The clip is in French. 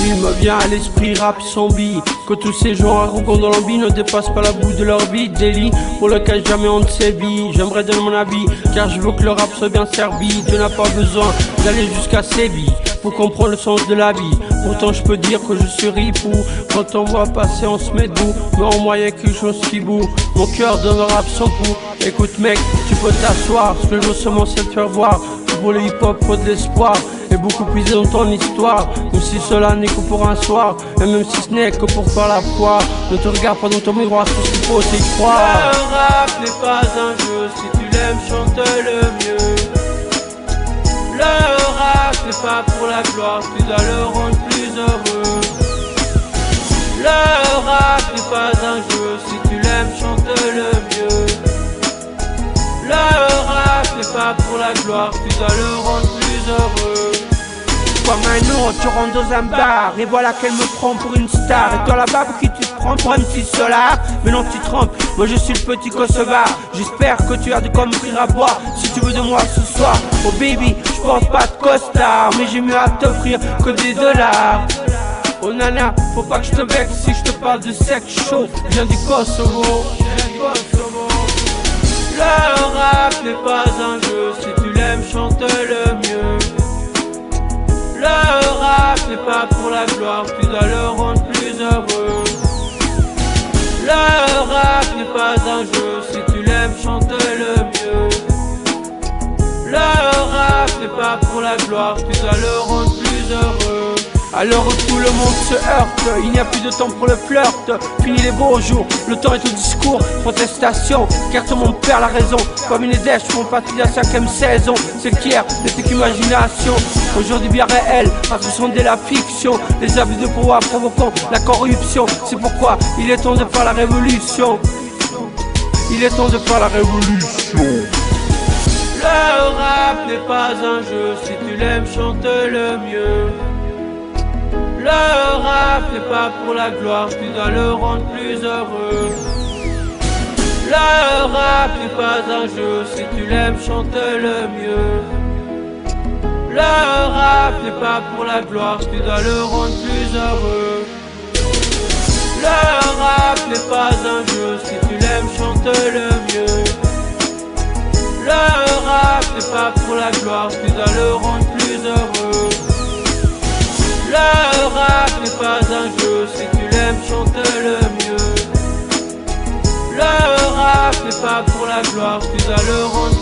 Il me vient à l'esprit rap zombie, que tous ces gens arrogants dans l'envie ne dépassent pas la bout de leur vie. Délit pour lequel jamais on ne sévit. J'aimerais donner mon avis, car je veux que le rap soit bien servi. Dieu n'a pas besoin d'aller jusqu'à Séville pour comprendre le sens de la vie. Pourtant je peux dire que je suis ripou. Quand on voit passer on se met debout, mais en moi y'a quelque chose qui boue. Mon cœur donne le rap sans coup. Écoute mec, tu peux t'asseoir, ce que je veux seulement c'est te faire voir. Pour le hip hop faut de l'espoir, et beaucoup plus dans ton histoire. Même si cela n'est que pour un soir, et même si ce n'est que pour faire la foi. Ne te regarde pas dans ton miroir, tout ce qu'il faut c'est y croire. Le rap n'est pas un jeu, si tu l'aimes chante le mieux. Le rap n'est pas pour la gloire, tu dois le rendre plus heureux. Le rap n'est pas un jeu, si tu l'aimes chante le mieux. Le rap n'est pas pour la gloire, tu dois le rendre plus heureux. Comme un autre, tu rentres dans un bar, et voilà qu'elle me prend pour une star. Et toi là-bas, pour qui tu te prends pour un petit solar? Mais non, tu trompes, moi je suis le petit Kosovar. J'espère que tu as de quoi m'offrir à boire, si tu veux de moi ce soir. Oh baby, je porte pas de costard, mais j'ai mieux à t'offrir que des dollars. Oh nana, faut pas que je te vexe si je te parle de sexe chaud. Je viens du Kosovo. Le rap n'est pas un jeu, si tu l'aimes chante le mieux. Le rap n'est pas pour la gloire, tu dois le rendre plus heureux. Le rap n'est pas un jeu, si tu l'aimes chante le mieux. Le rap n'est pas pour la gloire, tu dois le rendre plus heureux. À l'heure où tout le monde se heurte, il n'y a plus de temps pour le flirt. Fini les beaux jours, le temps est au discours. Protestation, car tout le monde perd la raison. Comme une dèche font partie de la 5ème saison. C'est qu'hier n'était qu'imagination, aujourd'hui bien réel, à ce sont de la fiction. Les abus de pouvoir provoquant la corruption. C'est pourquoi il est temps de faire la révolution. Il est temps de faire la révolution. Le rap n'est pas un jeu, si tu l'aimes chante le mieux. Le rap n'est pas pour la gloire, tu dois le rendre plus heureux. Le rap n'est pas un jeu, si tu l'aimes chante le mieux. Le rap n'est pas pour la gloire, tu dois le rendre plus heureux. Le rap n'est pas un jeu, si tu l'aimes chante le mieux. Le rap n'est pas pour la gloire, tu dois le rendre plus heureux. Le rap n'est pas un jeu, si tu l'aimes chante le mieux. Le rap n'est pas pour la gloire, tu dois le rendre